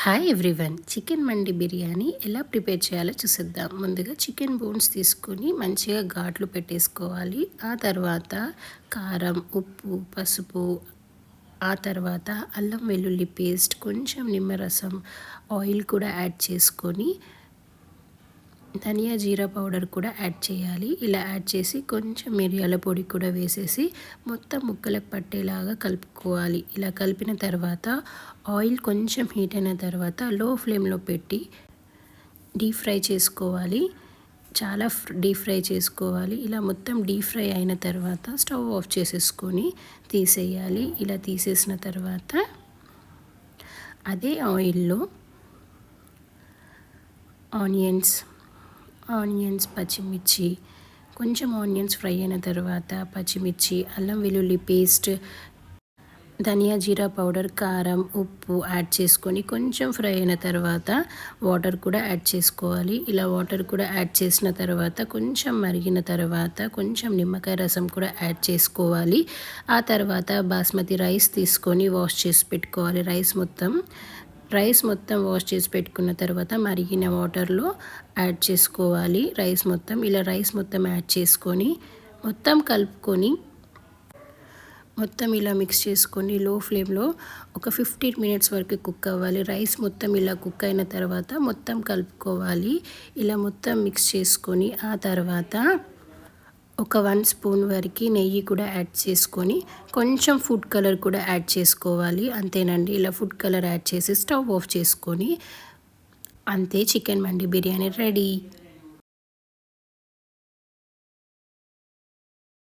Hi everyone, chicken మండి బిర్యానీ ఎలా prepare చేయాలో చూసేద్దాం. ముందుగా చికెన్ బోన్స్ తీసుకొని మంచిగా ఘాట్లు పెట్టేసుకోవాలి. ఆ తర్వాత కారం, ఉప్పు, పసుపు, ఆ తర్వాత అల్లం వెల్లుల్లి పేస్ట్, కొంచెం నిమ్మరసం, ఆయిల్ కూడా యాడ్ చేసుకొని ధనియా జీరా పౌడర్ కూడా యాడ్ చేయాలి. ఇలా యాడ్ చేసి కొంచెం మిరియాల పొడి కూడా వేసేసి మొత్తం ముక్కలకు పట్టేలాగా కలుపుకోవాలి. ఇలా కలిపిన తర్వాత ఆయిల్ కొంచెం హీట్ అయిన తర్వాత లో ఫ్లేమ్లో పెట్టి డీప్ ఫ్రై చేసుకోవాలి. చాలా డీప్ ఫ్రై చేసుకోవాలి. ఇలా మొత్తం డీప్ ఫ్రై అయిన తర్వాత స్టవ్ ఆఫ్ చేసేసుకొని తీసేయాలి. ఇలా తీసేసిన తర్వాత అదే ఆయిల్లో ఆనియన్స్, పచ్చిమిర్చి, కొంచెం ఆనియన్స్ ఫ్రై అయిన తర్వాత పచ్చిమిర్చి, అల్లం వెల్లుల్లి పేస్ట్, ధనియా జీరా పౌడర్, కారం, ఉప్పు యాడ్ చేసుకొని కొంచెం ఫ్రై అయిన తర్వాత వాటర్ కూడా యాడ్ చేసుకోవాలి. ఇలా వాటర్ కూడా యాడ్ చేసిన తర్వాత కొంచెం మరిగిన తర్వాత కొంచెం నిమ్మకాయ రసం కూడా యాడ్ చేసుకోవాలి. ఆ తర్వాత బాస్మతి రైస్ తీసుకొని వాష్ చేసి పెట్టుకోవాలి. రైస్ మొత్తం వాష్ చేసి పెట్టుకున్న తర్వాత మరిగిన వాటర్లో యాడ్ చేసుకోవాలి. రైస్ మొత్తం యాడ్ చేసుకొని మొత్తం కలుపుకొని మొత్తం ఇలా మిక్స్ చేసుకొని లో ఫ్లేమ్లో ఒక 15 మినిట్స్ వరకు కుక్ అవ్వాలి. రైస్ మొత్తం ఇలా కుక్ అయిన తర్వాత మొత్తం కలుపుకోవాలి. ఇలా మొత్తం మిక్స్ చేసుకొని ఆ తర్వాత ఒక 1 స్పూన్ వరకు నెయ్యి కూడా యాడ్ చేసుకొని కొంచెం ఫుడ్ కలర్ కూడా యాడ్ చేసుకోవాలి. అంతేనండి, ఇలా ఫుడ్ కలర్ యాడ్ చేసి స్టవ్ ఆఫ్ చేసుకొని అంతే, చికెన్ మండి బిర్యానీ రెడీ.